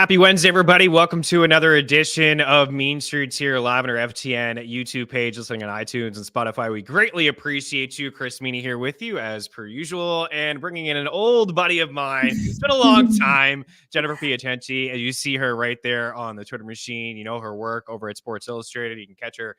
Happy Wednesday, everybody. Welcome to another edition of Mean Streets here live on our FTN YouTube page, listening on iTunes and Spotify. We greatly appreciate you. Chris Meaney here with you as per usual, and bringing in an old buddy of mine. It's been a long time, Jennifer Piacenti. As you see her right there on the Twitter machine, you know her work over at Sports Illustrated. You can catch her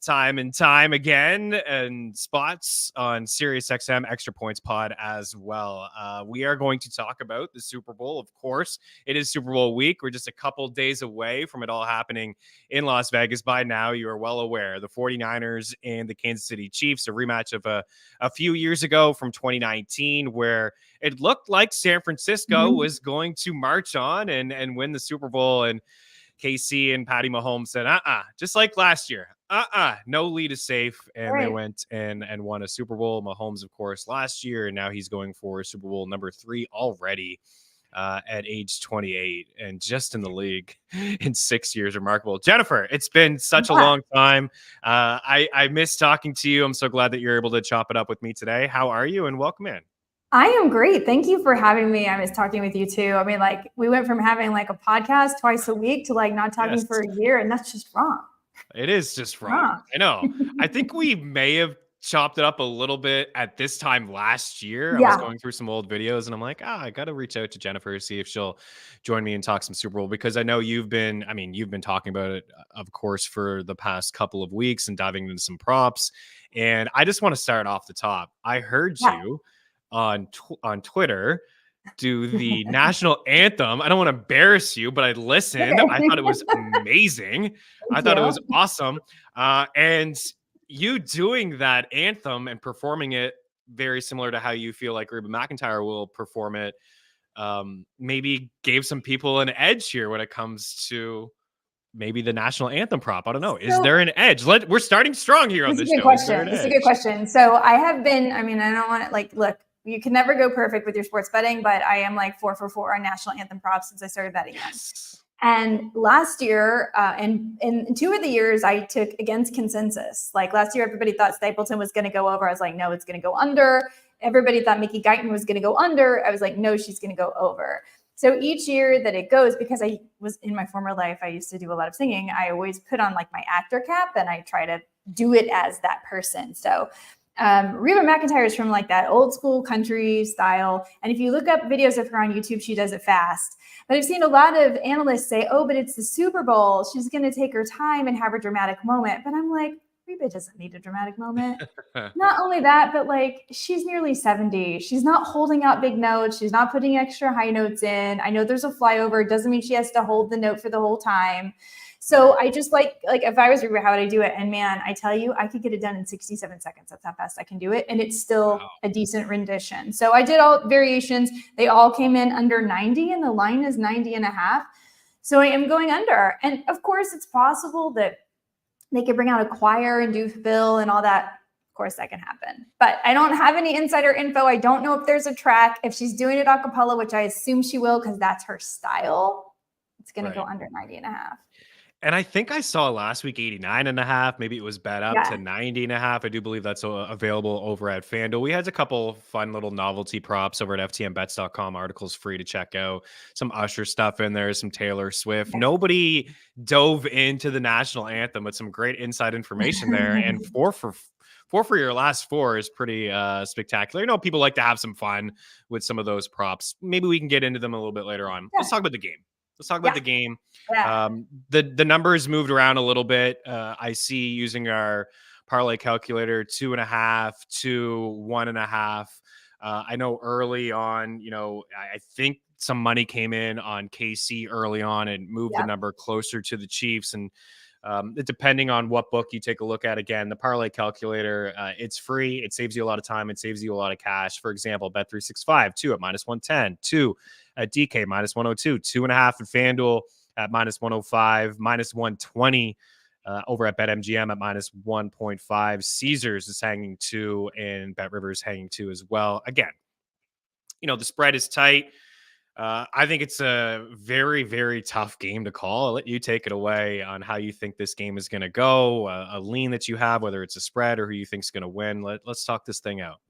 time and time again and spots on SiriusXM Extra Points Pod as well. We are going to talk about the Super Bowl. Of course, it is Super Bowl week. We're just a couple days away from it all happening in Las Vegas. By now, you are well aware the 49ers and the Kansas City Chiefs, a rematch of a few years ago from 2019, where it looked like San Francisco was going to march on and win the Super Bowl. And KC and Patty Mahomes said, just like last year, no lead is safe. And They went and won a Super Bowl. Mahomes, of course, last year, and now he's going for Super Bowl number 3 already at age 28 and just in the league in 6 years. Remarkable. Jennifer, it's been such a long time. I miss talking to you. I'm so glad that you're able to chop it up with me today. How are you? And welcome in. I am great. Thank you for having me. I was talking with you too. I mean, like, we went from having like a podcast twice a week to like not talking for a year, and that's just wrong. It is just wrong. I know. I think we may have chopped it up a little bit at this time last year. I was going through some old videos and I'm like, I got to reach out to Jennifer, see if she'll join me and talk some Super Bowl, because I know you've been talking about it, of course, for the past couple of weeks and diving into some props. And I just want to start off the top. I heard you on Twitter do the national anthem. I don't want to embarrass you, but I listened. I thought it was amazing. I thought it was awesome. And you doing that anthem and performing it very similar to how you feel like Reba McEntire will perform it, maybe gave some people an edge here when it comes to maybe the national anthem prop. I don't know. Is there an edge? We're starting strong here on this show. It's a good question. So I have been, I don't want to look, you can never go perfect with your sports betting, but I am like 4 for 4 on national anthem props since I started betting them. And last year, and in 2 of the years, I took against consensus. Like last year, everybody thought Stapleton was going to go over. I was like, no, it's going to go under. Everybody thought Mickey Guyton was going to go under. I was like, no, she's going to go over. So each year that it goes, because I was in my former life, I used to do a lot of singing. I always put on like my actor cap and I try to do it as that person. So Reba McEntire is from like that old school country style. And if you look up videos of her on YouTube, she does it fast. But I've seen a lot of analysts say, oh, but it's the Super Bowl. She's going to take her time and have a dramatic moment. But I'm like, Reba doesn't need a dramatic moment. Not only that, but like she's nearly 70. She's not holding out big notes. She's not putting extra high notes in. I know there's a flyover. It doesn't mean she has to hold the note for the whole time. So I just like if I was Reba, how would I do it? And man, I tell you, I could get it done in 67 seconds. That's how fast I can do it. And it's still a decent rendition. So I did all variations. They all came in under 90 and the line is 90.5. So I am going under. And of course, it's possible that they could bring out a choir and do fill and all that. Of course, that can happen. But I don't have any insider info. I don't know if there's a track. If she's doing it a cappella, which I assume she will because that's her style, it's going to go under 90.5. And I think I saw last week 89.5. Maybe it was bet up to 90.5. I do believe that's available over at FanDuel. We had a couple fun little novelty props over at FTNBets.com. Articles free to check out. Some Usher stuff in there, some Taylor Swift. Nobody dove into the national anthem, but some great inside information there. And four for your last 4 is pretty spectacular. You know, people like to have some fun with some of those props. Maybe we can get into them a little bit later on. Let's talk about the game. Let's talk about the game. The numbers moved around a little bit. I see using our parlay calculator 2.5 to 1.5. I know early on, I think some money came in on KC early on and moved the number closer to the Chiefs. And depending on what book you take a look at, again, the parlay calculator, it's free. It saves you a lot of time. It saves you a lot of cash. For example, Bet365, 2 at -110, 2 at DK, -102, 2.5 at FanDuel at -105, -120 over at BetMGM at -1.5. Caesars is hanging 2 and Bet Rivers hanging 2 as well. Again, the spread is tight. I think it's a very, very tough game to call. I'll let you take it away on how you think this game is going to go, a lean that you have, whether it's a spread or who you think is going to win. Let's talk this thing out.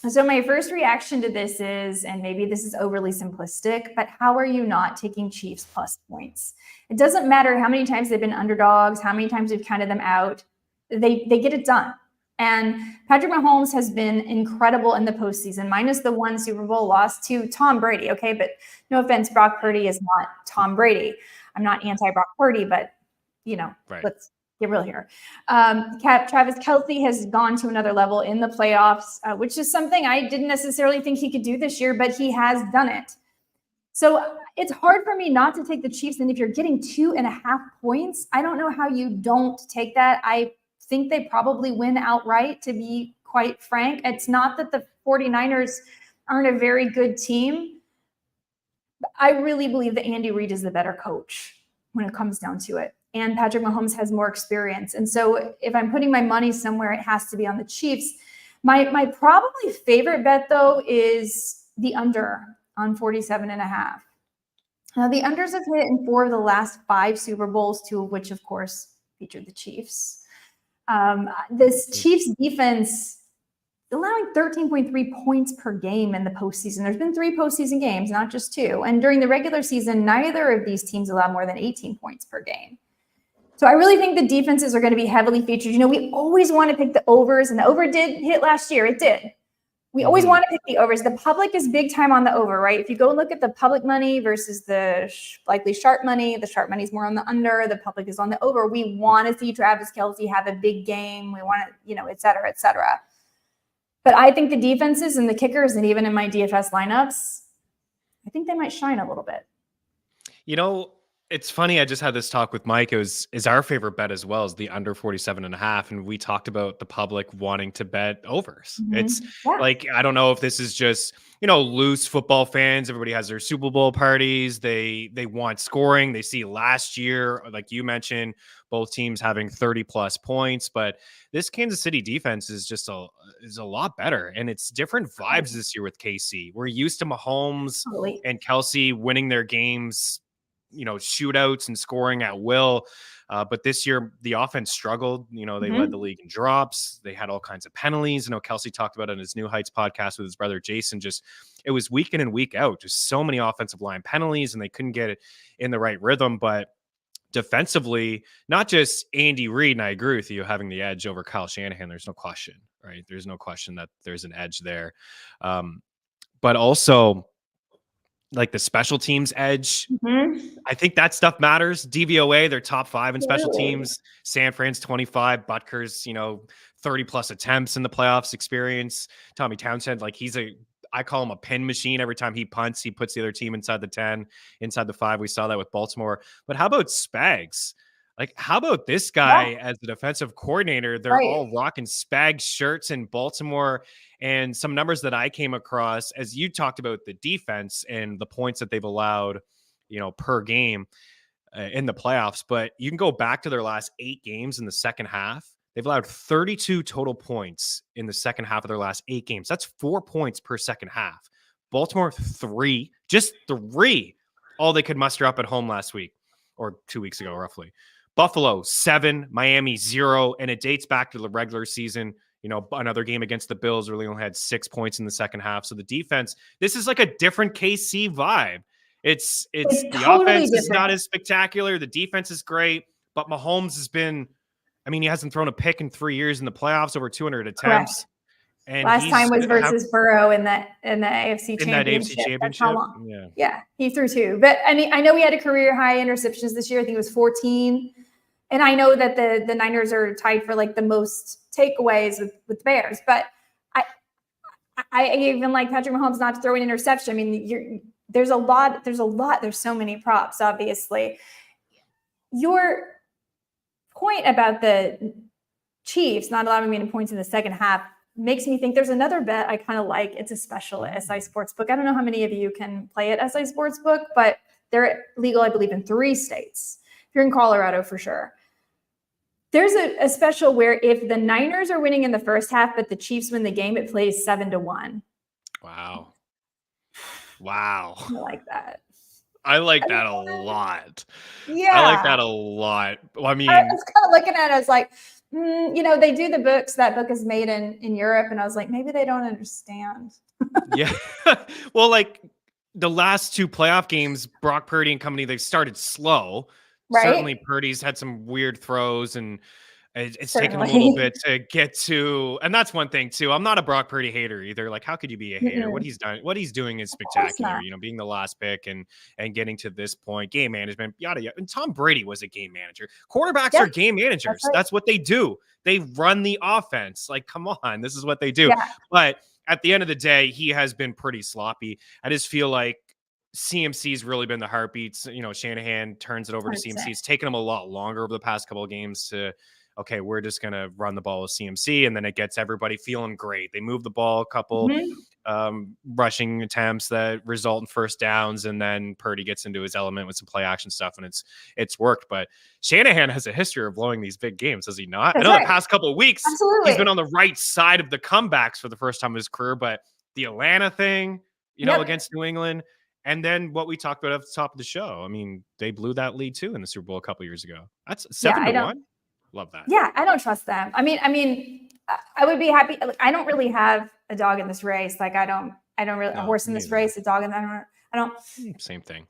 So my first reaction to this is, and maybe this is overly simplistic, but how are you not taking Chiefs plus points? It doesn't matter how many times they've been underdogs, how many times we've counted them out. They get it done. And Patrick Mahomes has been incredible in the postseason, minus the one Super Bowl loss to Tom Brady. Okay, but no offense, Brock Purdy is not Tom Brady. I'm not anti-Brock Purdy, but let's get real here. Travis Kelce has gone to another level in the playoffs, which is something I didn't necessarily think he could do this year, but he has done it. So it's hard for me not to take the Chiefs. And if you're getting 2.5 points, I don't know how you don't take that. I think they probably win outright, to be quite frank. It's not that the 49ers aren't a very good team. I really believe that Andy Reid is the better coach when it comes down to it. And Patrick Mahomes has more experience. And so if I'm putting my money somewhere, it has to be on the Chiefs. My probably favorite bet, though, is the under on 47.5. Now, the unders have hit in 4 of the last 5 Super Bowls, 2 of which, of course, featured the Chiefs. This Chiefs defense allowing 13.3 points per game in the postseason. There's been 3 postseason games, not just 2. And during the regular season, neither of these teams allowed more than 18 points per game. So I really think the defenses are going to be heavily featured. We always want to pick the overs, and the over did hit last year. It did. We always want to pick the overs. The public is big time on the over, right? If you go look at the public money versus the likely sharp money, the sharp money is more on the under, the public is on the over. We want to see Travis Kelce have a big game. We want to, et cetera, et cetera. But I think the defenses and the kickers, and even in my DFS lineups, I think they might shine a little bit. It's funny. I just had this talk with Mike. Is our favorite bet as well as the under 47.5. And we talked about the public wanting to bet overs. It's like, I don't know if this is just, loose football fans. Everybody has their Super Bowl parties. They want scoring. They see last year, like you mentioned, both teams having 30 plus points, but this Kansas City defense is just a lot better. And it's different vibes this year with KC. We're used to Mahomes and Kelce winning their games, shootouts and scoring at will. But this year, the offense struggled. They led the league in drops. They had all kinds of penalties. Kelce talked about it in his New Heights podcast with his brother Jason. It was week in and week out. Just so many offensive line penalties, and they couldn't get it in the right rhythm. But defensively, not just Andy Reid, and I agree with you, having the edge over Kyle Shanahan. There's no question, right? There's no question that there's an edge there. But also, like the special teams edge. I think that stuff matters. DVOA, they're top 5 in special teams. San Fran's 25. Butker's, 30 plus attempts in the playoffs experience. Tommy Townsend, I call him a pin machine. Every time he punts, he puts the other team inside the 10, inside the 5. We saw that with Baltimore. But how about Spags? How about this guy as the defensive coordinator? They're all rocking Spags shirts in Baltimore. And some numbers that I came across, as you talked about the defense and the points that they've allowed, per game in the playoffs. But you can go back to their last 8 games in the second half. They've allowed 32 total points in the second half of their last 8 games. That's 4 points per second half. Baltimore, 3, just 3, all they could muster up at home last week or 2 weeks ago, roughly. Buffalo, 7, Miami, 0, and it dates back to the regular season. Another game against the Bills really only had 6 points in the second half. So the defense, this is like a different KC vibe. It's the totally offense different. Is not as spectacular. The defense is great, but Mahomes has been, he hasn't thrown a pick in 3 years in the playoffs, over 200 attempts. Correct. And last time was versus Burrow in the AFC Championship. In that AFC Championship. Yeah, he threw 2. But I know he had a career high interceptions this year. I think it was 14. And I know that the Niners are tied for the most takeaways with the Bears. But I even like Patrick Mahomes not to throw an interception. There's a lot. There's so many props, obviously. Your point about the Chiefs not allowing many points in the second half makes me think there's another bet I kind of like. It's a special at SI Sportsbook. I don't know how many of you can play at SI Sportsbook, but they're legal, I believe, in 3 states. If you're in Colorado, for sure. There's a special where if the Niners are winning in the first half, but the Chiefs win the game, it plays 7-1. Wow. I like that. I like that a lot. Yeah. I like that a lot. I was kind of looking at it. I was like, They do the books. That book is made in Europe. And I was like, maybe they don't understand. Yeah. Well, like the last 2 playoff games, Brock Purdy and company, they've started slow. Right? Certainly Purdy's had some weird throws, and it's taken a little bit to get to, and that's one thing too. I'm not a Brock Purdy hater either. Like, how could you be a hater? What he's doing is spectacular. Being the last pick and getting to this point, game management, yada yada. And Tom Brady was a game manager. Quarterbacks are game managers. That's what they do. They run the offense. Like, come on, this is what they do. Yeah. But at the end of the day, he has been pretty sloppy. I just feel like CMC's really been the heartbeats. Shanahan turns it over 100%. To CMC. It's taken him a lot longer over the past couple of games to, okay, we're just going to run the ball with CMC, and then it gets everybody feeling great. They move the ball a couple rushing attempts that result in first downs, and then Purdy gets into his element with some play action stuff, and it's worked. But Shanahan has a history of blowing these big games, does he not? That's I know the past couple of weeks, he's been on the right side of the comebacks for the first time in his career, but the Atlanta thing, against New England, and then what we talked about at the top of the show. I mean, they blew that lead too in the Super Bowl a couple years ago. That's 7-1. Love that. Yeah, I don't trust them. I mean, I would be happy. I don't really have a dog in this race. Like, I don't really a horse in this race, a dog in that. I don't. Same thing.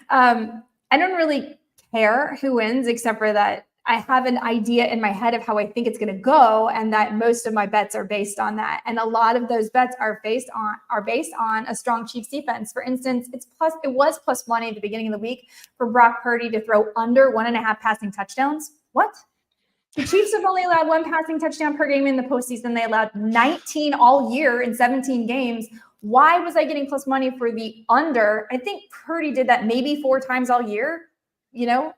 I don't really care who wins, except for that I have an idea in my head of how I think it's going to go, and that most of my bets are based on that. And a lot of those bets are based on a strong Chiefs defense. For instance, it was plus money at the beginning of the week for Brock Purdy to throw under 1.5 passing touchdowns. What? The Chiefs have only allowed 1 passing touchdown per game in the postseason. They allowed 19 all year in 17 games. Why was I getting plus money for the under? I think Purdy did that maybe 4 times all year, So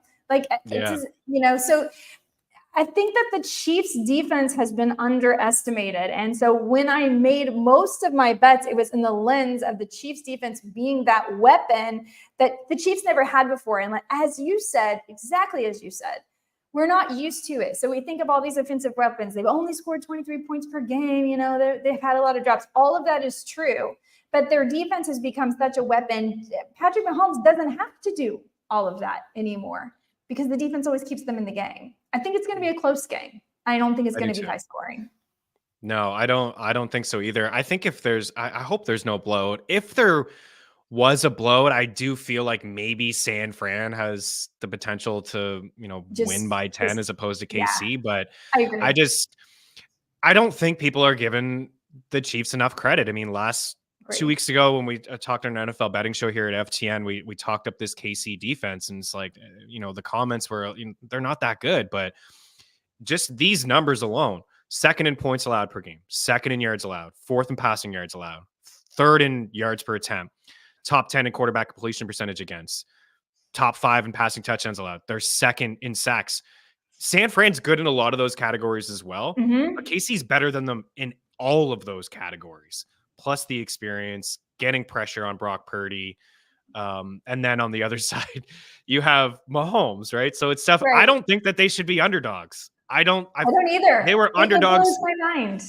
I think that the Chiefs defense has been underestimated. And so when I made most of my bets, it was in the lens of the Chiefs defense being that weapon that the Chiefs never had before. And as you said, exactly as you said, we're not used to it. So we think of all these offensive weapons. They've only scored 23 points per game. They've had a lot of drops. All of that is true. But their defense has become such a weapon. Patrick Mahomes doesn't have to do all of that anymore because the defense always keeps them in the game. I think it's going to be a close game. I don't think it's going to be high scoring. No, I don't think so either. I think I hope there's no blowout. If there was a blowout, I do feel like maybe San Fran has the potential to, win by 10 as opposed to KC. Yeah, but I agree. I don't think people are giving the Chiefs enough credit. I mean, 2 weeks ago when we talked on an NFL betting show here at FTN, we talked up this KC defense, and it's like, the comments were, they're not that good, but just these numbers alone: 2nd in points allowed per game, 2nd in yards allowed, 4th in passing yards allowed, 3rd in yards per attempt, top 10 in quarterback completion percentage against, top 5 in passing touchdowns allowed. They're 2nd in sacks. San Fran's good in a lot of those categories as well, but KC's better than them in all of those categories, plus the experience, getting pressure on Brock Purdy. And then on the other side, you have Mahomes, right? So it's stuff. Right. I don't think that they should be underdogs. I don't either. They were underdogs. My mind.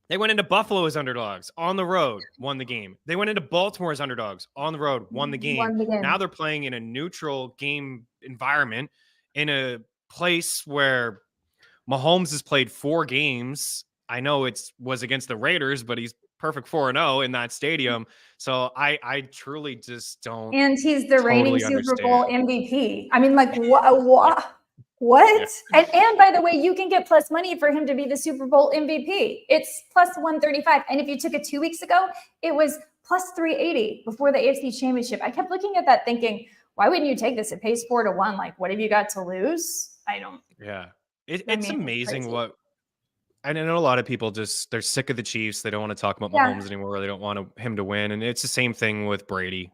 They went into Buffalo as underdogs on the road, won the game. They went into Baltimore as underdogs on the road, won the game. Now they're playing in a neutral game environment in a place where Mahomes has played 4 games. I know it was against the Raiders, but he's perfect 4-0 in that stadium. So I truly just don't. And he's the reigning Super Bowl MVP. I mean, like, what? What? Yeah. And by the way, you can get plus money for him to be the Super Bowl MVP. It's plus 135. And if you took it 2 weeks ago, it was plus 380 before the AFC Championship. I kept looking at that thinking, why wouldn't you take this? It pays 4-1. Like, what have you got to lose? I don't. Yeah. It's amazing what. I know a lot of people they're sick of the Chiefs. They don't want to talk about Mahomes anymore. They don't want him to win. And it's the same thing with Brady,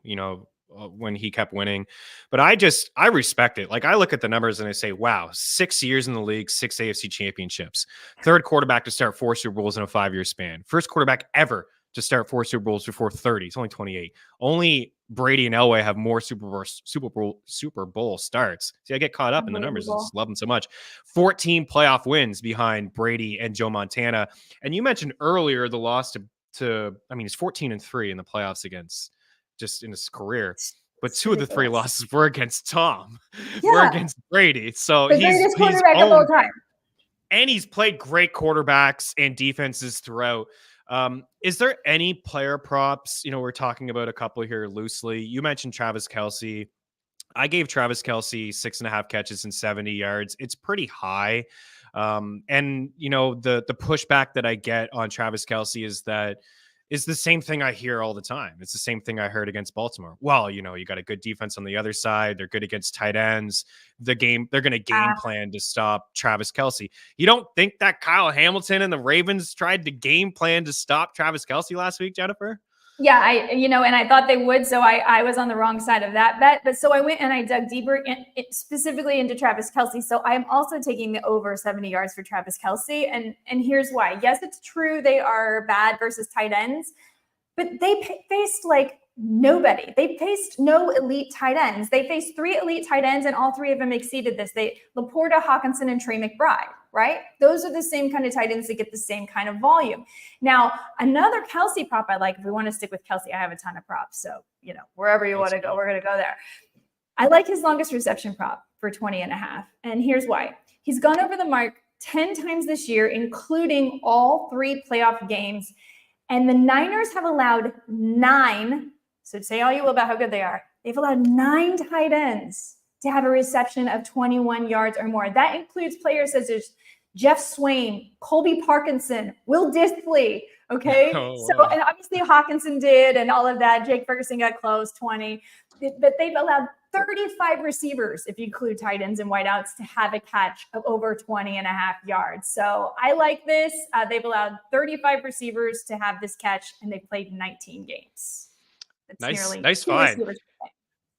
when he kept winning. But I respect it. Like, I look at the numbers and I say, wow, 6 years in the league, 6 AFC championships, 3rd quarterback to start 4 Super Bowls in a 5-year span, 1st quarterback ever to start 4 Super Bowls before 30. It's only 28. Only Brady and Elway have more Super Bowl starts. See, I get caught up in the numbers. I just love them so much. 14 playoff wins behind Brady and Joe Montana. And you mentioned earlier the loss to he's 14-3 in the playoffs against just in his career. But 2 of the 3 losses were against Tom. Were against Brady. So the greatest quarterback of all time. and he's played great quarterbacks and defenses throughout. Is there any player props? We're talking about a couple here loosely. You mentioned Travis Kelce. I gave Travis Kelce 6.5 catches and 70 yards. It's pretty high. And the pushback that I get on Travis Kelce is the same thing I hear all the time. It's the same thing I heard against Baltimore. Well, you got a good defense on the other side. They're good against tight ends. They're going to game plan to stop Travis Kelce. You don't think that Kyle Hamilton and the Ravens tried to game plan to stop Travis Kelce last week, Jennifer? Yeah, and I thought they would, so I was on the wrong side of that bet. But so I went and I dug deeper, specifically into Travis Kelce. So I'm also taking the over 70 yards for Travis Kelce, and here's why. Yes, it's true they are bad versus tight ends, but they faced like nobody. They faced no elite tight ends. They faced 3 elite tight ends, and all 3 of them exceeded this. Laporta, Hawkinson, and Trey McBride. Right? Those are the same kind of tight ends that get the same kind of volume. Now, another Kelce prop I like, if we want to stick with Kelce, I have a ton of props. So, wherever you want to go, we're going to go there. I like his longest reception prop for 20.5. And here's why. He's gone over the mark 10 times this year, including all 3 playoff games. And the Niners have allowed 9. So say all you will about how good they are. They've allowed 9 tight ends to have a reception of 21 yards or more. That includes players such as Jeff Swain, Colby Parkinson, Will Dissly, okay? And obviously Hawkinson did and all of that. Jake Ferguson got close, 20. But they've allowed 35 receivers, if you include tight ends and wideouts, to have a catch of over 20.5 yards. So I like this. They've allowed 35 receivers to have this catch, and they've played 19 games. That's nice find.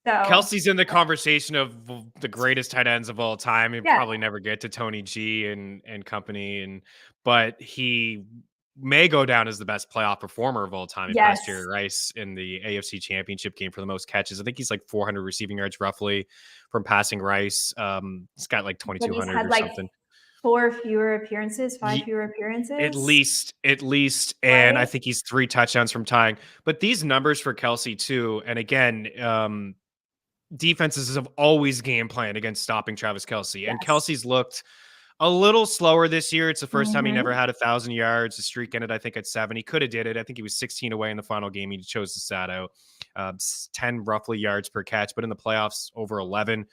So Kelce's in the conversation of the greatest tight ends of all time. He'll probably never get to Tony G and company, but he may go down as the best playoff performer of all time. Yes. Past Jerry Rice in the AFC Championship game for the most catches. I think he's like 400 receiving yards roughly from passing Rice. He's got like 2,200 or something. 5 fewer appearances. At least. Right? And I think he's 3 touchdowns from tying. But these numbers for Kelce too. And again, defenses have always game planned against stopping Travis Kelce. Yes. And Kelce's looked a little slower this year. It's the first time he never had 1,000 yards. The streak ended, I think, at 7. He could have did it. I think he was 16 away in the final game. He chose to sat out 10 roughly yards per catch, but in the playoffs, over 11.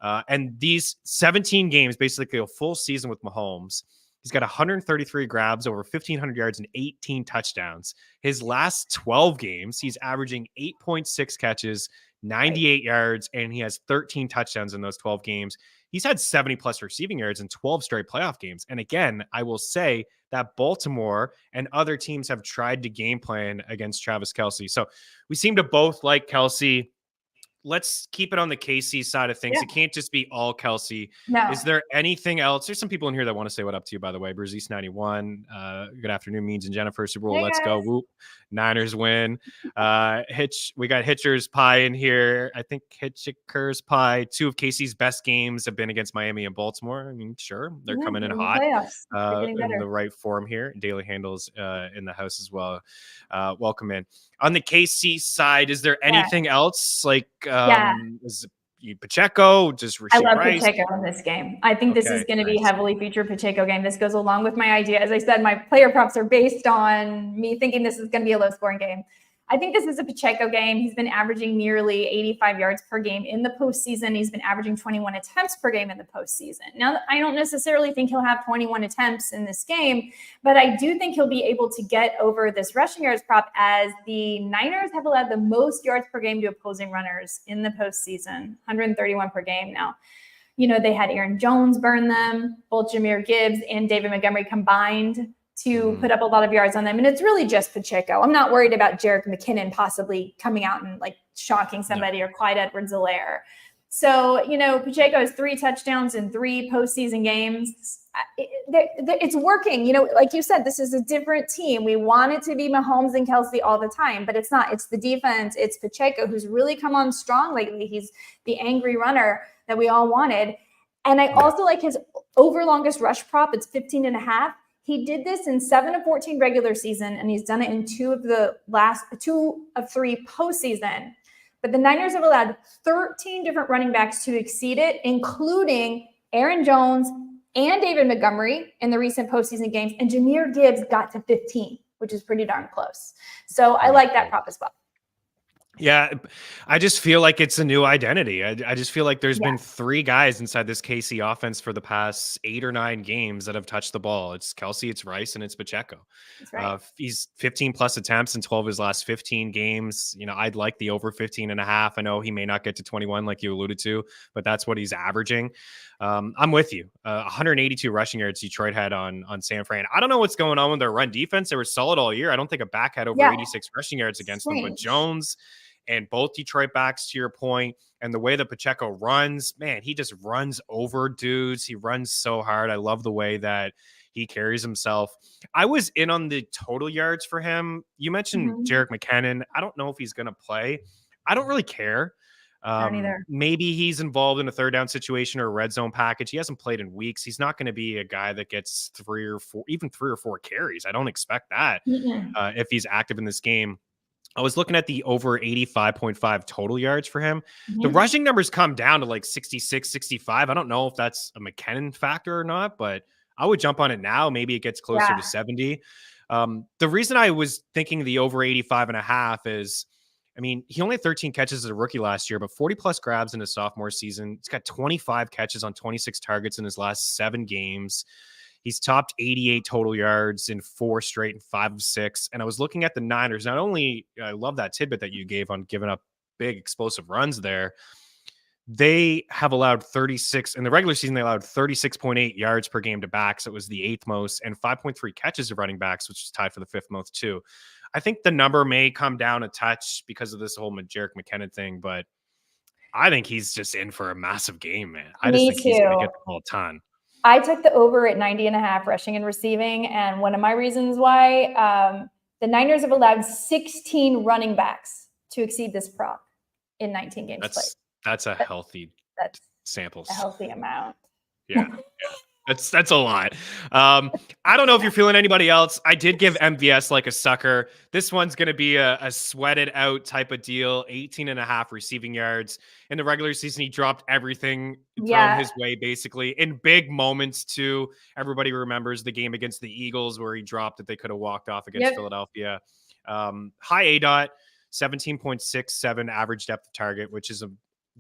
And these 17 games, basically a full season with Mahomes, he's got 133 grabs, over 1,500 yards, and 18 touchdowns. His last 12 games, he's averaging 8.6 catches, 98 yards, and he has 13 touchdowns in those 12 games. He's had 70-plus receiving yards in 12 straight playoff games. And again, I will say that Baltimore and other teams have tried to game plan against Travis Kelce. So we seem to both like Kelce. Let's keep it on the KC side of things. Yeah. It can't just be all Kelce. No. Is there anything else? There's some people in here that want to say what up to you, by the way. Bruce East 91. Good afternoon, Means and Jennifer. Super Bowl. Let's go. Whoop. Niners win. We got Hitcher's Pie in here. I think Hitcher's Pie, 2 of KC's best games have been against Miami and Baltimore. I mean, sure, they're coming in hot in the right form here. Daily Handles in the house as well. Welcome in. On the KC side, is there anything else like is it Pacheco, just Rasheed I love Rice? Pacheco in this game. I think this is going to be heavily featured Pacheco game. This goes along with my idea. As I said, my player props are based on me thinking this is going to be a low scoring game. I think this is a Pacheco game. He's been averaging nearly 85 yards per game in the postseason. He's been averaging 21 attempts per game in the postseason. Now, I don't necessarily think he'll have 21 attempts in this game, but I do think he'll be able to get over this rushing yards prop, as the Niners have allowed the most yards per game to opposing runners in the postseason, 131 per game. Now, they had Aaron Jones burn them, both Jahmyr Gibbs and David Montgomery combined to put up a lot of yards on them. And it's really just Pacheco. I'm not worried about Jerick McKinnon possibly coming out and like shocking somebody or Clyde Edwards-Helaire. So, Pacheco has 3 touchdowns in 3 postseason games. It's working. Like you said, this is a different team. We want it to be Mahomes and Kelce all the time, but it's not. It's the defense. It's Pacheco, who's really come on strong lately. He's the angry runner that we all wanted. And I also like his over longest rush prop. It's 15.5. He did this in 7 of 14 regular season, and he's done it in 2 of 3 postseason. But the Niners have allowed 13 different running backs to exceed it, including Aaron Jones and David Montgomery in the recent postseason games, and Jahmyr Gibbs got to 15, which is pretty darn close. So I like that prop as well. Yeah, I just feel like it's a new identity. I just feel like there's been 3 guys inside this KC offense for the past 8 or 9 games that have touched the ball. It's Kelce, it's Rice, and it's Pacheco. That's right. He's 15 plus attempts in 12 of his last 15 games. You know, I'd like the over 15.5. I know he may not get to 21 like you alluded to, but that's what he's averaging. I'm with you. 182 rushing yards Detroit had on San Fran. I don't know what's going on with their run defense. They were solid all year. I don't think a back had over 86 rushing yards against them, but Jones and both Detroit backs, to your point, and the way that Pacheco runs, man, he just runs over dudes. He runs so hard. I love the way that he carries himself. I was in on the total yards for him. You mentioned Jerick McKinnon. I don't know if he's going to play. I don't really care. Maybe he's involved in a third down situation or a red zone package. He hasn't played in weeks. He's not going to be a guy that gets 3 or 4 carries. I don't expect that if he's active in this game. I was looking at the over 85.5 total yards for him. The rushing numbers come down to like 66, 65. I don't know if that's a McKinnon factor or not, but I would jump on it now. Maybe it gets closer to 70. The reason I was thinking the over 85.5 is, I mean, he only had 13 catches as a rookie last year, but 40 plus grabs in his sophomore season. He's got 25 catches on 26 targets in his last 7 games. He's topped 88 total yards in 4 straight and 5 of 6. And I was looking at the Niners. Not only I love that tidbit that you gave on giving up big explosive runs there. They have allowed 36 in the regular season. They allowed 36.8 yards per game to backs. It was the 8th most, and 5.3 catches of running backs, which is tied for the 5th most too. I think the number may come down a touch because of this whole Jerick McKinnon thing, but I think he's just in for a massive game, man. I just think he's going to get the ball a ton. I took the over at 90.5 rushing and receiving. And one of my reasons why the Niners have allowed 16 running backs to exceed this prop in 19 games played. That's a healthy sample. A healthy amount. Yeah. That's a lot. I don't know if you're feeling anybody else. I did give MVS like a sucker. This one's going to be a sweated out type of deal. 18.5 receiving yards. In the regular season, he dropped everything thrown his way, basically. In big moments, too. Everybody remembers the game against the Eagles where he dropped that they could have walked off against Philadelphia. High ADOT, 17.67 average depth of target, which is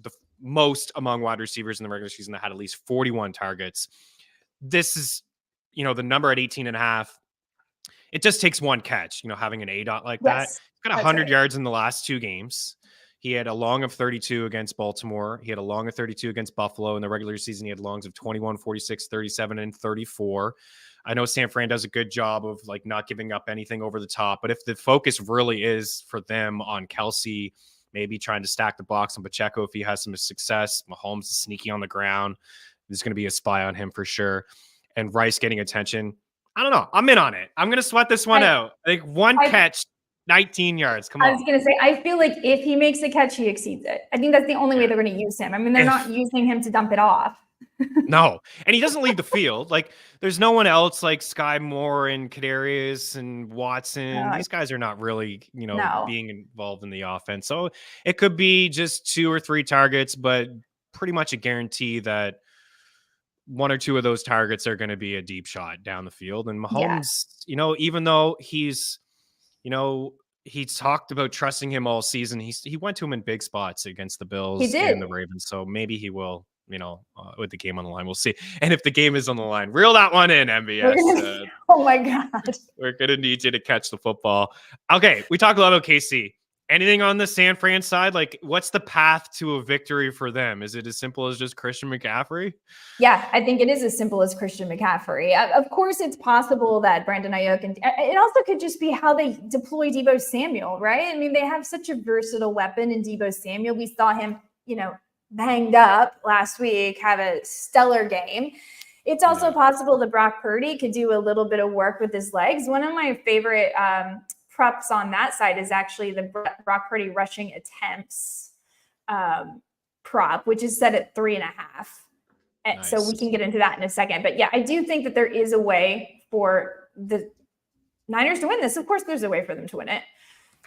the most among wide receivers in the regular season that had at least 41 targets. This is, the number at 18.5. It just takes one catch, having an ADOT like that. He's got 100 yards in the last 2 games. He had a long of 32 against Baltimore. He had a long of 32 against Buffalo. In the regular season, he had longs of 21, 46, 37, and 34. I know San Fran does a good job of not giving up anything over the top, but if the focus really is for them on Kelce, maybe trying to stack the box on Pacheco, if he has some success, Mahomes is sneaky on the ground. There's going to be a spy on him for sure. And Rice getting attention. I don't know. I'm in on it. I'm going to sweat this one out. One catch, 19 yards. Come on. I was going to say, I feel like if he makes a catch, he exceeds it. I think that's the only way they're going to use him. I mean, they're not using him to dump it off. No. And he doesn't leave the field. There's no one else like Sky Moore and Kadarius and Watson. These guys are not really, being involved in the offense. So it could be just 2 or 3 targets, but pretty much a guarantee that 1 or 2 of those targets are going to be a deep shot down the field. And Mahomes, even though he's talked about trusting him all season, he went to him in big spots against the Bills and the Ravens. So maybe he will, with the game on the line. We'll see. And if the game is on the line, reel that one in, MVS. Oh my God. We're going to need you to catch the football. Okay. We talked a lot about KC. Anything on the San Fran side? What's the path to a victory for them? Is it as simple as just Christian McCaffrey? Yeah, I think it is as simple as Christian McCaffrey. Of course, it's possible that Brandon Ayuk, and it also could just be how they deploy Deebo Samuel, right? I mean, they have such a versatile weapon in Deebo Samuel. We saw him, banged up last week, have a stellar game. It's also possible that Brock Purdy could do a little bit of work with his legs. One of my favorite props on that side is actually the Brock Purdy rushing attempts prop, which is set at 3.5. And so we can get into that in a second. But yeah, I do think that there is a way for the Niners to win this. Of course, there's a way for them to win it.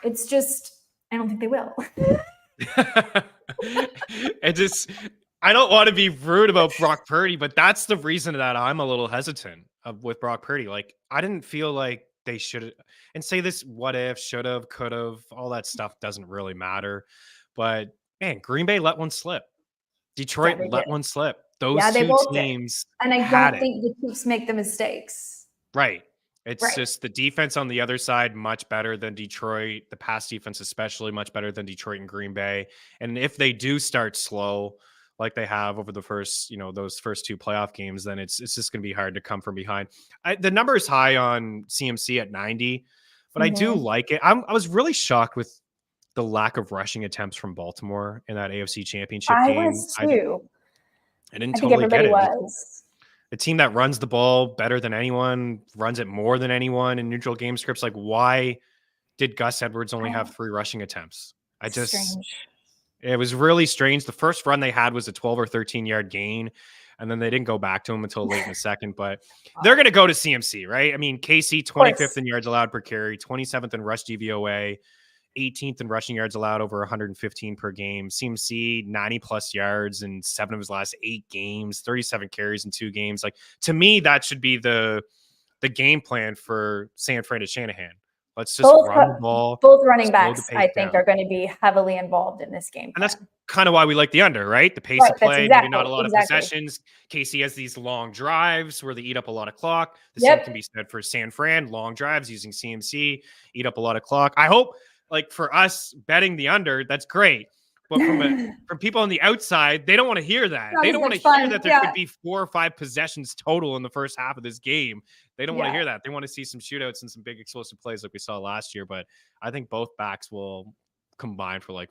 It's just, I don't think they will. I don't want to be rude about Brock Purdy, but that's the reason that I'm a little hesitant with Brock Purdy. Like, I didn't feel like they should, and say this what if, should have, could have, all that stuff doesn't really matter. But man, Green Bay let one slip. Yeah, Detroit they let did. one slip. Those Yeah, they two both did. teams And I had don't it. think the Chiefs make the mistakes. Right. It's Right. just the defense on the other side much better than Detroit. The pass defense especially much better than Detroit and Green Bay. And if they do start slow, like they have over the first, those first two playoff games, then it's just going to be hard to come from behind. The number is high on CMC at 90, but I do like it. I was really shocked with the lack of rushing attempts from Baltimore in that AFC Championship game. I was too. I didn't I think totally get everybody it. was. The team that runs the ball better than anyone, runs it more than anyone in neutral game scripts. Like, why did Gus Edwards only have 3 rushing attempts? It was really strange. The first run they had was a 12 or 13-yard gain, and then they didn't go back to him until late in the second. But they're going to go to CMC, right? I mean, KC 25th in yards allowed per carry, 27th in rush DVOA, 18th in rushing yards allowed, over 115 per game. CMC 90+ yards in 7 of his last 8 games, 37 carries in 2 games. Like, to me, that should be the game plan for San Fran to Shanahan. Let's just run the ball. Both running backs, I think, are going to be heavily involved in this game plan. And that's kind of why we like the under, right? The pace of play, maybe not a lot of possessions. KC has these long drives where they eat up a lot of clock. The same can be said for San Fran. Long drives using CMC, eat up a lot of clock. I hope, like, for us betting the under, that's great. But from people on the outside, they don't want to hear that. They don't want to hear that there could be 4 or 5 possessions total in the first half of this game. They don't want to hear that. They want to see some shootouts and some big explosive plays like we saw last year. But I think both backs will combine for like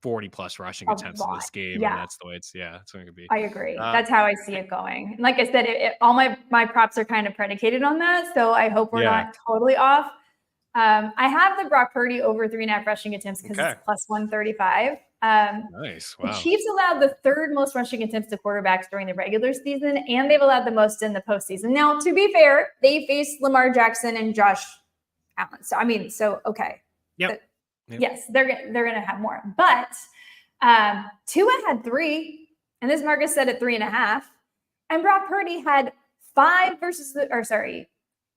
40+ rushing attempts in this game. Yeah. And that's the way it's going to be. I agree. That's how I see it going. And like I said, all my props are kind of predicated on that. So I hope we're not totally off. I have the Brock Purdy over 3.5 rushing attempts because it's plus 135. Nice. Wow. The Chiefs allowed the 3rd most rushing attempts to quarterbacks during the regular season, and they've allowed the most in the postseason. Now, to be fair, they faced Lamar Jackson and Josh Allen. So okay. Yep. Yes, they're gonna have more. But Tua had 3, and this Marcus said at 3.5, and Brock Purdy had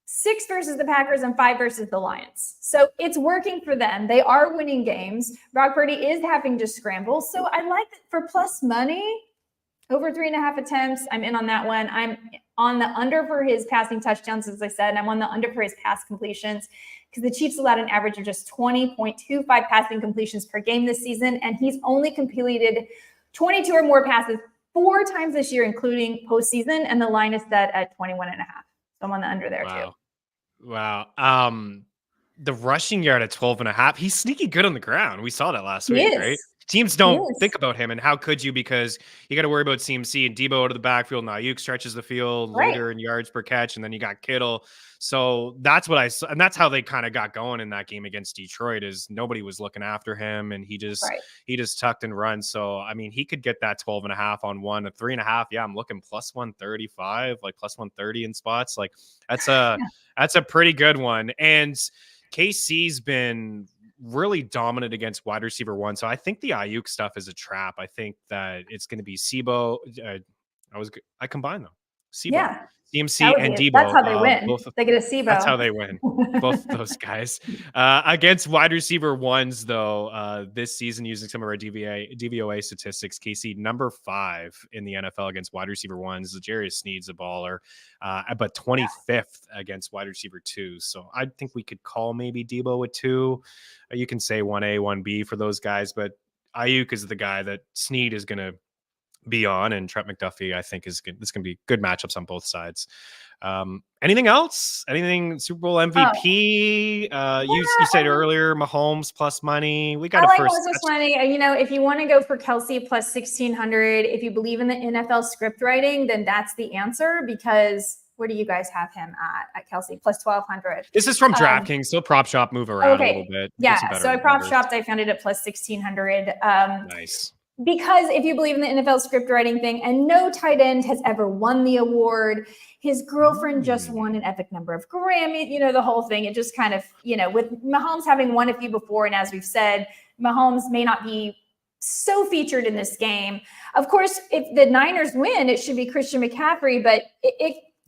6 versus the Packers and 5 versus the Lions. So it's working for them. They are winning games. Brock Purdy is having to scramble. So I like it for plus money over 3.5 attempts. I'm in on that one. I'm on the under for his passing touchdowns, as I said, and I'm on the under for his pass completions because the Chiefs allowed an average of just 20.25 passing completions per game this season. And he's only completed 22 or more passes 4 times this year, including postseason. And the line is set at 21.5. So I'm on the under there too. Wow. The rushing yard at 12.5. He's sneaky good on the ground. We saw that last week, right? Teams don't think about him, and how could you? Because you got to worry about CMC and Debo out of the backfield. And Ayuk stretches the field, leader in yards per catch, and then you got Kittle. So that's what I saw, and that's how they kind of got going in that game against Detroit. Is nobody was looking after him, and he just tucked and run. So I mean, he could get that 12.5 on one, a 3.5. Yeah, I'm looking plus 135, like plus 130 in spots. Like that's a pretty good one. And KC's been really dominant against wide receiver 1. So I think the Ayuk stuff is a trap. I think that it's going to be Sebo. I combine them. Sebo, CMC and Debo. That's how they win. They get a Sebo. That's how they win. Both those guys. Against wide receiver 1s, though, this season, using some of our DVOA statistics, KC number 5 in the NFL against wide receiver 1s. L'Jarius Sneed's a baller, but 25th against wide receiver 2s. So I think we could call maybe Debo a 2. You can say 1A, 1B for those guys, but Ayuk is the guy that Sneed is going to be on, and Trent McDuffie, I think, is good. This can be good matchups on both sides. Anything else? Anything Super Bowl MVP? You said earlier, Mahomes plus money. We got Mahomes plus money. If you want to go for Kelce plus 1,600, if you believe in the NFL script writing, then that's the answer. Because where do you guys have him at Kelce plus 1,200? This is from DraftKings. So prop shop, move around a little bit. Yeah. So I prop shopped. I found it at plus 1,600. Nice. Because if you believe in the NFL script writing thing, and no tight end has ever won the award, his girlfriend just won an epic number of Grammys, the whole thing. It just kind of, with Mahomes having won a few before, and as we've said, Mahomes may not be so featured in this game. Of course, if the Niners win, it should be Christian McCaffrey, but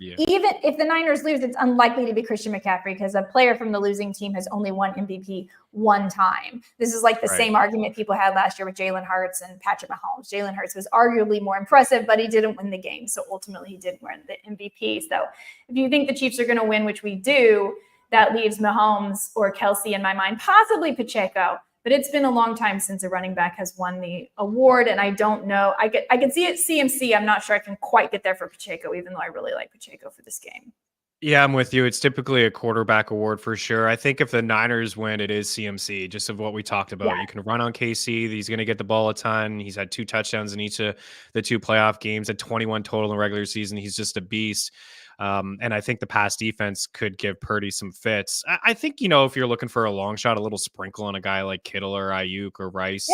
even if the Niners lose, it's unlikely to be Christian McCaffrey because a player from the losing team has only won MVP one time. This is like the same argument people had last year with Jalen Hurts and Patrick Mahomes. Jalen Hurts was arguably more impressive, but he didn't win the game. So ultimately he didn't win the MVP. So if you think the Chiefs are going to win, which we do, that leaves Mahomes or Kelce in my mind, possibly Pacheco. But it's been a long time since a running back has won the award, and I don't know. I can see it CMC. I'm not sure I can quite get there for Pacheco, even though I really like Pacheco for this game. Yeah, I'm with you. It's typically a quarterback award for sure. I think if the Niners win, it is CMC, just of what we talked about. Yeah. You can run on KC. He's going to get the ball a ton. He's had 2 touchdowns in each of the 2 playoff games, at 21 total in regular season. He's just a beast. And I think the pass defense could give Purdy some fits. I think, if you're looking for a long shot, a little sprinkle on a guy like Kittle or Ayuk or Rice,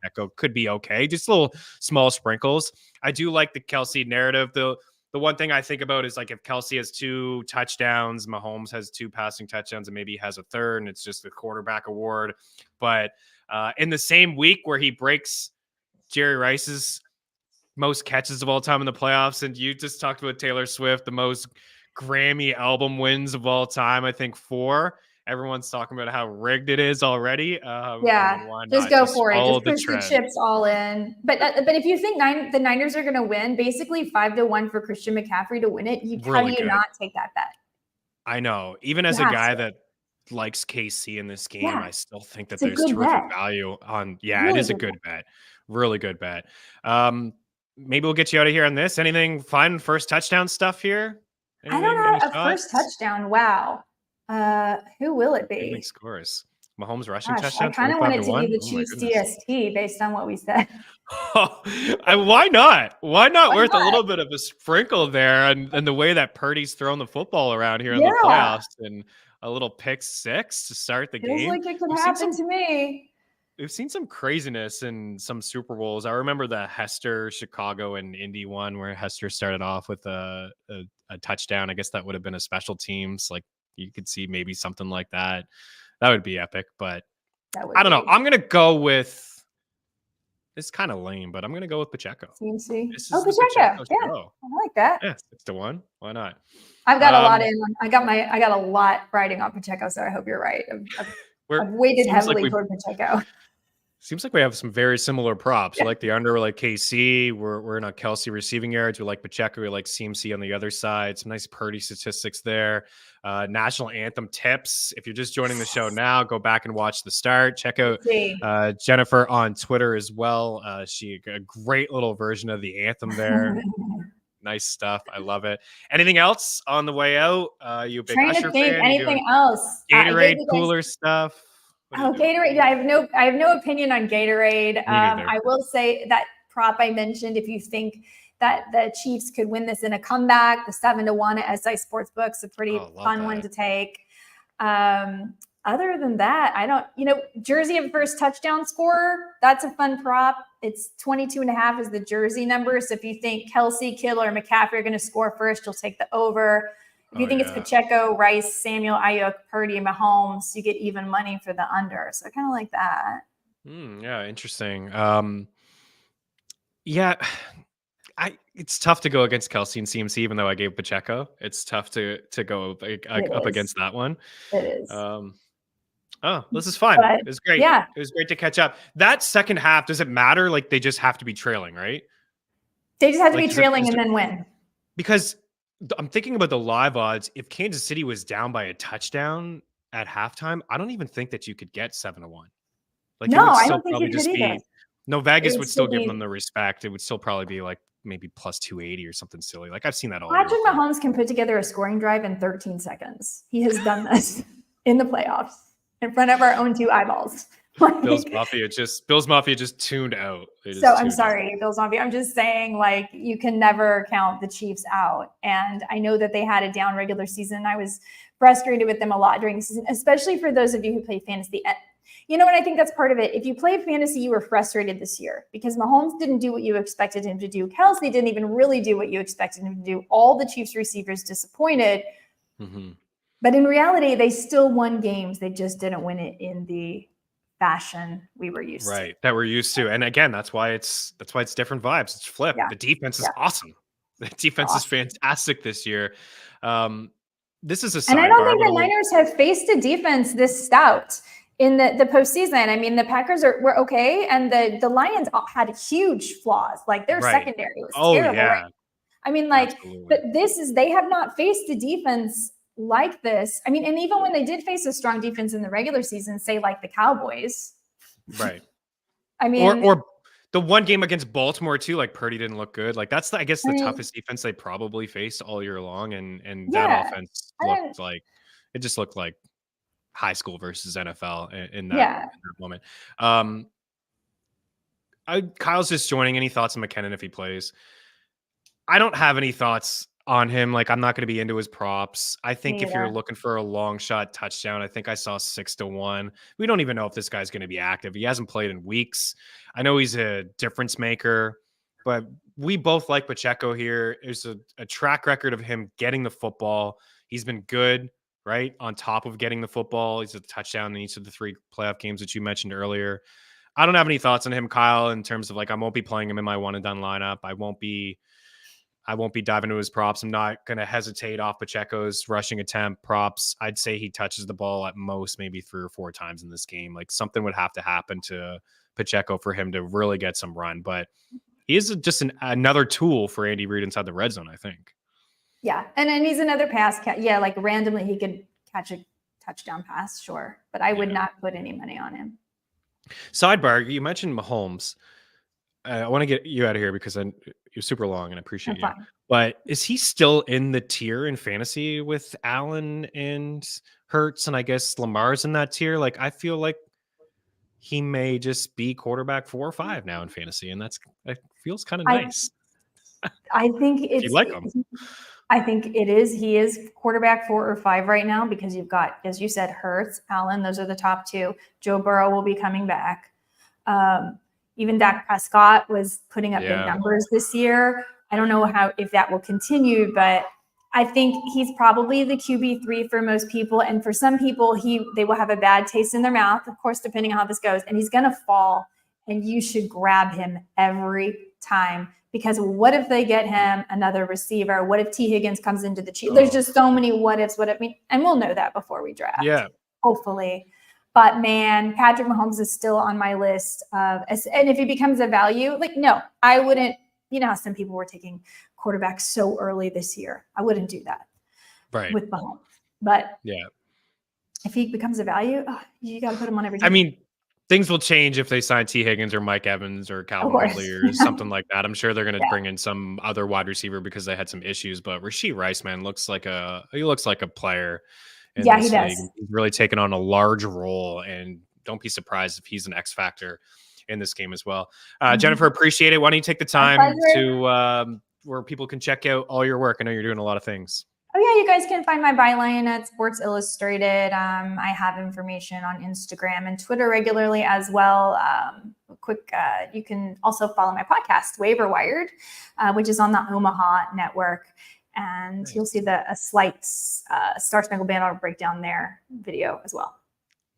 Pacheco could be okay. Just little small sprinkles. I do like the Kelce narrative. The one thing I think about is like if Kelce has 2 touchdowns, Mahomes has 2 passing touchdowns, and maybe he has a third, and it's just the quarterback award. But in the same week where he breaks Jerry Rice's most catches of all time in the playoffs, and you just talked about Taylor Swift, the most Grammy album wins of all time, I think 4. Everyone's talking about how rigged it is already. Just go for it. Just push the chips all in. But if you think the Niners are going to win, basically 5-1 for Christian McCaffrey to win it, how do you not take that bet? I know. Even as a guy that likes KC in this game, I still think that there's terrific value on. Yeah, really, it is a good bet. Really good bet. Maybe we'll get you out of here on this. Anything fun? First touchdown stuff here? I don't know. First touchdown. Wow. Who will it be? Big scores. Mahomes rushing touchdown. I kind of want it to be the Chiefs DST based on what we said. Why not? Why not? Worth a little bit of a sprinkle there, and the way that Purdy's thrown the football around here in the playoffs, and a little pick 6 to start the game. Feels like it could happen to me. We've seen some craziness in some Super Bowls. I remember the Hester, Chicago, and Indy one where Hester started off with a touchdown. I guess that would have been a special teams. Like you could see maybe something like that. That would be epic, but I don't know. I'm going to go with, it's kind of lame, but I'm going to go with Pacheco. CMC. Pacheco. Yeah, I like that. Yeah, 6-1. Why not? I've got a lot in. I got a lot riding on Pacheco, so I hope you're right. I've weighted heavily toward Pacheco. Seems like we have some very similar props. We like the under, we like KC. We're in a Kelce receiving yards. We like Pacheco. We like CMC on the other side. Some nice Purdy statistics there. National anthem tips. If you're just joining the show now, go back and watch the start. Check out Jennifer on Twitter as well. She a great little version of the anthem there. Nice stuff. I love it. Anything else on the way out? You a big Usher fan? Anything else? Gatorade cooler stuff. Gatorade. Yeah, I have no opinion on Gatorade. I will say that prop I mentioned, if you think that the Chiefs could win this in a comeback, the 7-1 at SI Sportsbook's a pretty fun one to take. Other than that, I don't, jersey of first touchdown scorer, that's a fun prop. It's 22.5 is the jersey number. So if you think Kelce, Kittle, or McCaffrey are going to score first, you'll take the over. If you think it's Pacheco, Rice, Samuel, Ayuk, Purdy, Mahomes, you get even money for the under. So I kind of like that. Yeah, interesting. It's tough to go against Kelce and CMC, even though I gave Pacheco. It's tough to go up against that one. It is. This is fun. It was great. Yeah. It was great to catch up. That second half, does it matter? Like they just have to be trailing, right? They just have to be trailing and then win. Because I'm thinking about the live odds. If Kansas City was down by a touchdown at halftime, I don't even think that you could get 7-1. Like I don't think you could either. No, Vegas would still give them the respect. It would still probably be like maybe plus 280 or something silly. Like I've seen that all. Patrick Mahomes can put together a scoring drive in 13 seconds. He has done this in the playoffs in front of our own 2 eyeballs. Bills Mafia just tuned out. I'm sorry, Bills Mafia. I'm just saying, like, you can never count the Chiefs out. And I know that they had a down regular season. I was frustrated with them a lot during the season, especially for those of you who play fantasy. And I think that's part of it. If you played fantasy, you were frustrated this year because Mahomes didn't do what you expected him to do. Kelce didn't even really do what you expected him to do. All the Chiefs receivers disappointed. Mm-hmm. But in reality, they still won games. They just didn't win it in the fashion we were used to. Right. That we're used to. And again, that's why it's different vibes. It's flipped. Yeah. The defense is awesome. The defense is fantastic this year. This is a sidebar. And I don't think the Niners have faced a defense this stout in the postseason. I mean, the Packers were okay, and the Lions had huge flaws. Like their secondary was terrible. Yeah. Right? I mean, like, but they have not faced a defense like this. I mean, and even when they did face a strong defense in the regular season, say like the Cowboys. Right. I mean, or the one game against Baltimore too, like Purdy didn't look good. Like that's I guess the toughest defense they probably faced all year long. And that offense looked like it just looked like high school versus NFL in that moment. Kyle's just joining. Any thoughts on McKinnon if he plays? I don't have any thoughts on him. Like, I'm not going to be into his props. I think if you're looking for a long shot touchdown, I think I saw 6-1. We don't even know if this guy's going to be active. He hasn't played in weeks. I know he's a difference maker, but we both like Pacheco here. There's a track record of him getting the football. He's been good, right? On top of getting the football, he's a touchdown in each of the 3 playoff games that you mentioned earlier. I don't have any thoughts on him, Kyle, in terms of like, I won't be playing him in my one and done lineup. I won't be diving into his props. I'm not going to hesitate off Pacheco's rushing attempt props. I'd say he touches the ball at most maybe 3 or 4 times in this game. Like something would have to happen to Pacheco for him to really get some run. But he is just another tool for Andy Reid inside the red zone, I think. Yeah. And then he's another pass. Yeah. Like randomly he could catch a touchdown pass. Sure. But I would not put any money on him. Sidebar, you mentioned Mahomes. I want to get you out of here because you're super long and I appreciate you. But is he still in the tier in fantasy with Allen and Hurts? And I guess Lamar's in that tier. Like, I feel like he may just be quarterback 4 or 5 now in fantasy. And that feels kind of nice. I think it's, you like him. I think it is. He is quarterback 4 or 5 right now because you've got, as you said, Hurts, Allen. Those are the top 2. Joe Burrow will be coming back. Even Dak Prescott was putting up big numbers this year. I don't know if that will continue, but I think he's probably the QB3 for most people. And for some people, they will have a bad taste in their mouth, of course, depending on how this goes. And he's going to fall, and you should grab him every time. Because what if they get him another receiver? What if T. Higgins comes into the Chiefs? There's just so many what ifs. And we'll know that before we draft. Yeah, hopefully. But man, Patrick Mahomes is still on my list and if he becomes a value, like, no, I wouldn't. You know how some people were taking quarterbacks so early this year. I wouldn't do that with Mahomes. But if he becomes a value, you got to put him on every team. I mean, things will change if they sign T. Higgins or Mike Evans or Calvin Ridley or something like that. I'm sure they're going to bring in some other wide receiver because they had some issues. But Rashee Rice, man, looks like a player. Yeah, he does. He's really taken on a large role, and don't be surprised if he's an X factor in this game as well. Jennifer, appreciate it. Why don't you take the time to where people can check out all your work? I know you're doing a lot of things. Oh yeah, you guys can find my byline at Sports Illustrated. I have information on Instagram and Twitter regularly as well. You can also follow my podcast, Waiver Wired, which is on the Omaha network. And you'll see a slight Star Spangled Banner breakdown there video as well.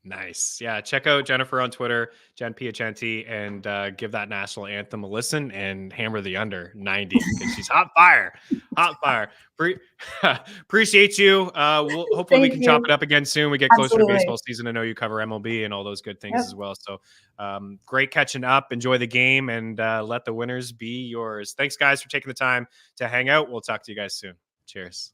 Nice. Yeah. Check out Jennifer on Twitter, Jen Piacenti, and give that national anthem a listen and hammer the under 90 because she's hot fire. Hot fire. Appreciate you. Hopefully we can chop it up again soon. We get closer to baseball season. I know you cover MLB and all those good things as well. So great catching up. Enjoy the game and let the winners be yours. Thanks, guys, for taking the time to hang out. We'll talk to you guys soon. Cheers.